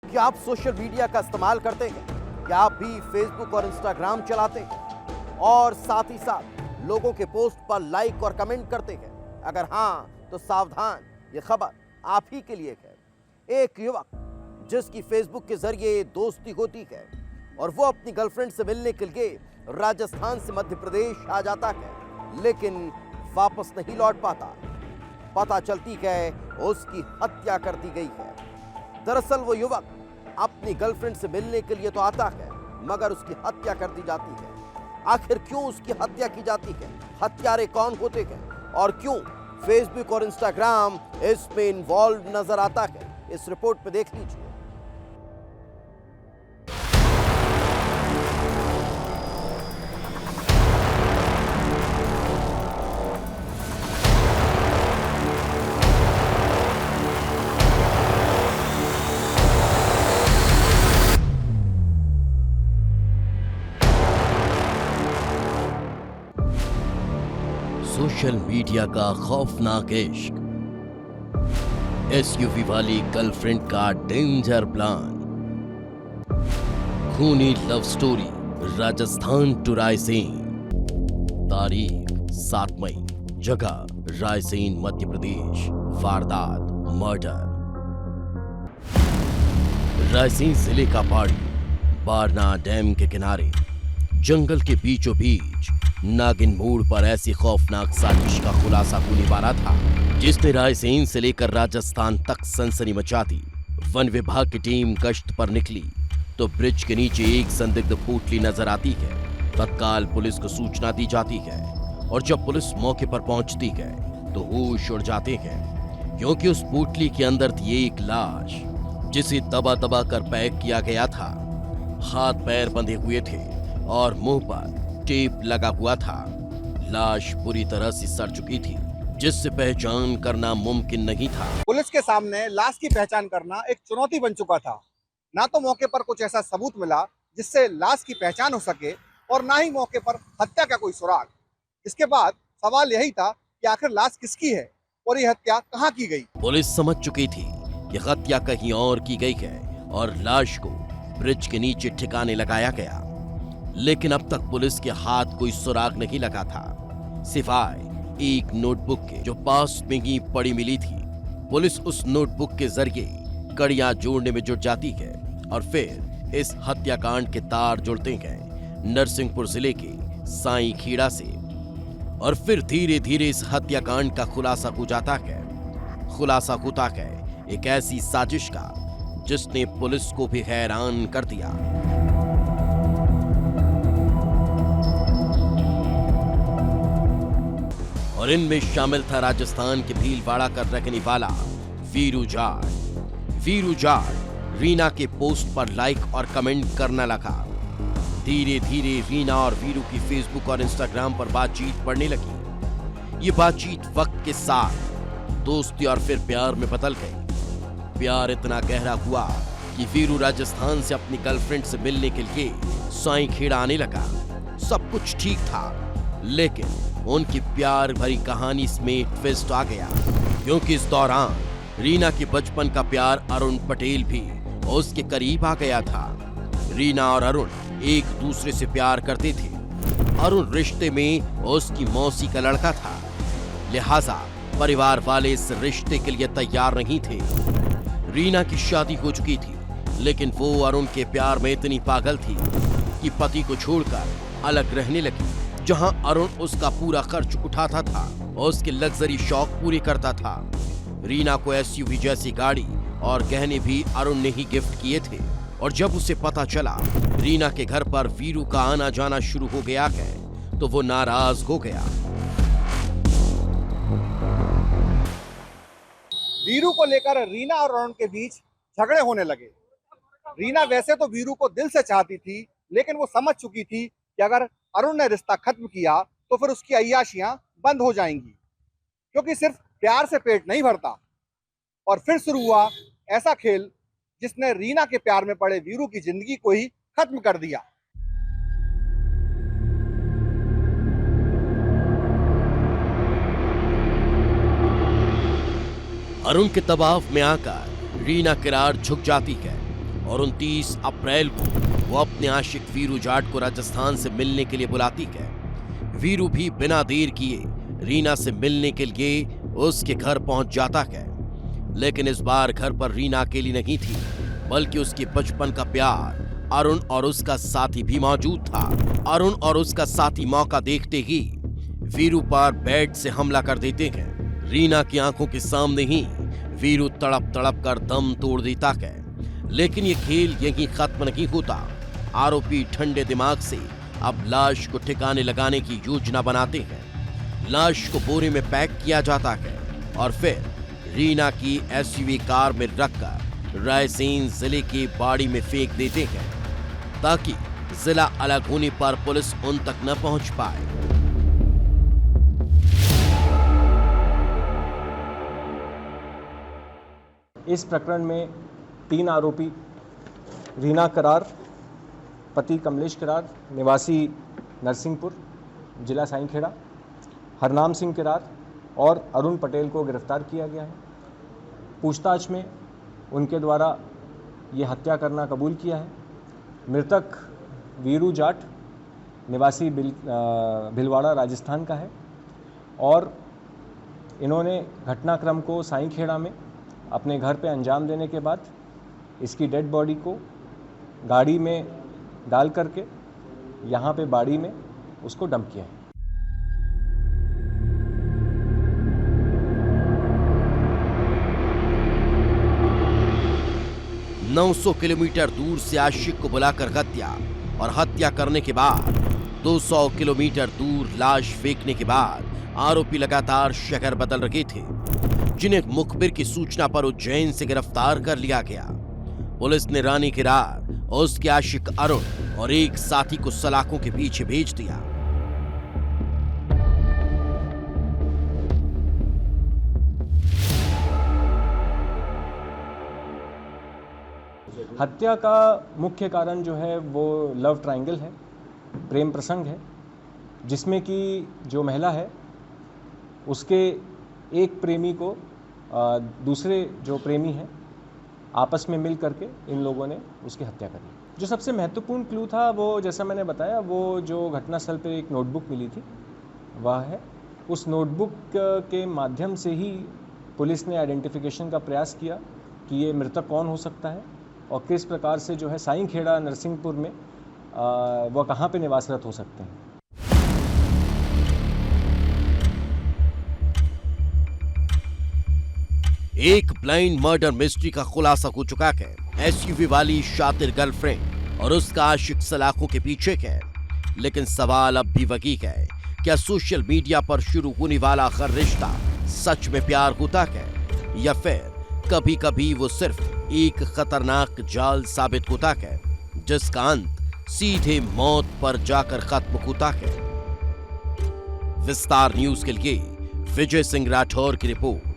क्या आप social media का इस्तेमाल करते हैं? क्या आप भी फेसबुक और इंस्टाग्राम चलाते हैं और साथ ही साथ लोगों के पोस्ट पर लाइक और कमेंट करते हैं? अगर हाँ, तो सावधान, ये खबर आप ही के लिए है। एक युवक जिसकी फेसबुक के जरिए दोस्ती होती है और वो अपनी गर्लफ्रेंड से मिलने के लिए राजस्थान से मध्य प्रदेश आ जाता है, लेकिन वापस नहीं लौट पाता। पता चलती है उसकी हत्या कर दी गई है। दरअसल वो युवक अपनी गर्लफ्रेंड से मिलने के लिए तो आता है, मगर उसकी हत्या कर दी जाती है। आखिर क्यों उसकी हत्या की जाती है? हत्यारे कौन होते हैं और क्यों फेसबुक और इंस्टाग्राम इसमें इन्वॉल्व नजर आता है? इस रिपोर्ट में देख लीजिए। सोशल मीडिया का खौफनाक इश्क, एसयूवी वाली गर्लफ्रेंड का डेंजर प्लान, खूनी love story Rajasthan to Raisen. तारीख 7 मई, जगह रायसेन मध्य प्रदेश। वारदात मर्डर। रायसेन जिले का पहाड़ी बारना डैम के किनारे जंगल के बीचों बीच नागिन मोड़ पर ऐसी खौफनाक साजिश का खुलासा होने वाला था जिसने रायसेन से लेकर राजस्थान तक सनसनी मचा दी। वन विभाग की टीम गश्त पर निकली तो ब्रिज के नीचे एक संदिग्ध पोटली नजर आती है। तत्काल पुलिस को सूचना दी जाती है और जब पुलिस मौके पर पहुंचती है तो होश उड़ जाते हैं, क्योंकि उस पोटली के अंदर थी एक लाश जिसे दबा दबा कर पैक किया गया था। हाथ पैर बंधे हुए थे और मुंह पर टेप लगा हुआ था। लाश पूरी तरह से सड़ चुकी थी, जिससे पहचान करना मुमकिन नहीं था। पुलिस के सामने लाश की पहचान करना एक चुनौती बन चुका था। ना तो मौके पर कुछ ऐसा सबूत मिला जिससे लाश की पहचान हो सके और ना ही मौके पर हत्या का कोई सुराग। इसके बाद सवाल यही था कि आखिर लाश किसकी है और ये हत्या कहाँ की गई। पुलिस समझ चुकी थी कि हत्या कहीं और की गई है और लाश को ब्रिज के नीचे ठिकाने लगाया गया, लेकिन अब तक पुलिस के हाथ कोई सुराग नहीं लगा था, सिवाय एक नोटबुक के जो पास में ही पड़ी मिली थी। पुलिस उस नोटबुक के जरिए कड़ियां जोड़ने में जुट जाती है और फिर इस हत्याकांड के तार जुड़ते हैं नरसिंहपुर जिले के साई खेड़ा से, और फिर धीरे धीरे इस हत्याकांड का खुलासा हो जाता है। खुलासा होता है एक ऐसी साजिश का जिसने पुलिस को भी हैरान कर दिया। और इनमें शामिल था राजस्थान के भीलवाड़ा का रहने वाला वीरू जाट। वीरू जाट रीना के पोस्ट पर लाइक और कमेंट करने लगा। धीरे धीरे रीना और वीरू की फेसबुक और इंस्टाग्राम पर बातचीत बढ़ने लगी। ये बातचीत वक्त के साथ दोस्ती और फिर प्यार में बदल गई। प्यार इतना गहरा हुआ कि वीरू राजस्थान से अपनी गर्लफ्रेंड से मिलने के लिए साई खेड़ा आने लगा। सब कुछ ठीक था, लेकिन उनकी प्यार भरी कहानी में ट्विस्ट आ गया, क्योंकि इस दौरान रीना के बचपन का प्यार अरुण पटेल भी उसके करीब आ गया था। रीना और अरुण एक दूसरे से प्यार करते थे। अरुण रिश्ते में उसकी मौसी का लड़का था, लिहाजा परिवार वाले इस रिश्ते के लिए तैयार नहीं थे। रीना की शादी हो चुकी थी, लेकिन वो अरुण के प्यार में इतनी पागल थी कि पति को छोड़कर अलग रहने लगी। जहां अरुण उसका पूरा खर्च उठाता था और उसके लग्जरी शौक पूरे करता था। रीना को एसयूवी जैसी गाड़ी और गहने भी अरुण ने ही गिफ्ट किए थे, और जब उसे पता चला रीना के घर पर वीरू का आना जाना शुरू हो गया है तो वो नाराज हो गया। वीरू को लेकर रीना और अरुण के बीच झगड़े होने लगे। रीना वैसे तो वीरू को दिल से चाहती थी, लेकिन वो समझ चुकी थी कि अगर अरुण ने रिश्ता खत्म किया तो फिर उसकी अय्याशियां बंद हो जाएंगी, क्योंकि सिर्फ प्यार से पेट नहीं भरता। और फिर शुरू हुआ ऐसा खेल जिसने रीना के प्यार में पड़े वीरू की जिंदगी को ही खत्म कर दिया। अरुण के दबाव में आकर रीना किरार झुक जाती है और 29 अप्रैल को वो अपने आशिक वीरू जाट को राजस्थान से मिलने के लिए बुलाती है। वीरू भी बिना देर किए रीना से मिलने के लिए उसके घर पहुंच जाता है। लेकिन इस बार घर पर रीना अकेली नहीं थी, बल्कि उसके बचपन का प्यार अरुण और उसका साथी भी मौजूद था। अरुण और उसका साथी मौका देखते ही वीरू पर बेड से हमला कर देते हैं। रीना की आंखों के सामने ही वीरू तड़प तड़प कर दम तोड़ देता है। लेकिन ये खेल यहीं खत्म नहीं होता। आरोपी ठंडे दिमाग से अब लाश को ठिकाने लगाने की योजना बनाते हैं। लाश को बोरे में पैक किया जाता है और फिर रीना की एसयूवी कार में रखकर रायसेन जिले के बाड़ी में फेंक देते हैं, ताकि जिला अलग होने पर पुलिस उन तक न पहुंच पाए। इस प्रकरण में 3 आरोपी रीना करार, पति कमलेश करार, निवासी नरसिंहपुर, जिला साईंखेड़ा, हरनाम सिंह करार और अरुण पटेल को गिरफ्तार किया गया है। पूछताछ में उनके द्वारा ये हत्या करना कबूल किया है। मृतक वीरू जाट निवासी भिलवाड़ा राजस्थान का है और इन्होंने घटनाक्रम को साईंखेड़ा में अपने घर पे अंजाम देने के बाद इसकी डेड बॉडी को गाड़ी में डाल करके यहाँ पे बाड़ी में उसको डंप किया है। नौ 900 किलोमीटर दूर से आशिक को बुलाकर हत्या और हत्या करने के बाद 200 किलोमीटर दूर लाश फेंकने के बाद आरोपी लगातार शहर बदल रहे थे, जिन्हें मुखबिर की सूचना पर उज्जैन से गिरफ्तार कर लिया गया। पुलिस ने रानी किरार, उसके आशिक अरुण और एक साथी को सलाखों के पीछे भेज दिया। हत्या का मुख्य कारण जो है वो लव ट्रायंगल है, प्रेम प्रसंग है, जिसमें कि जो महिला है उसके एक प्रेमी को दूसरे जो प्रेमी है आपस में मिल करके इन लोगों ने उसकी हत्या करी। जो सबसे महत्वपूर्ण क्लू था वो, जैसा मैंने बताया, वो जो घटनास्थल पे एक नोटबुक मिली थी वह है। उस नोटबुक के माध्यम से ही पुलिस ने आइडेंटिफिकेशन का प्रयास किया कि ये मृतक कौन हो सकता है और किस प्रकार से जो है साईंखेड़ा नरसिंहपुर में वह कहाँ पे निवासरत हो सकते हैं। एक ब्लाइंड मर्डर मिस्ट्री का खुलासा हो चुका है। एसयूवी वाली शातिर गर्लफ्रेंड और उसका आशिक सलाखों के पीछे है। लेकिन सवाल अब भी वही है, क्या सोशल मीडिया पर शुरू होने वाला हर रिश्ता सच में प्यार होता है या फिर कभी कभी वो सिर्फ एक खतरनाक जाल साबित होता है, जिसका अंत सीधे मौत पर जाकर खत्म होता है। विस्तार न्यूज के लिए विजय सिंह राठौर की रिपोर्ट।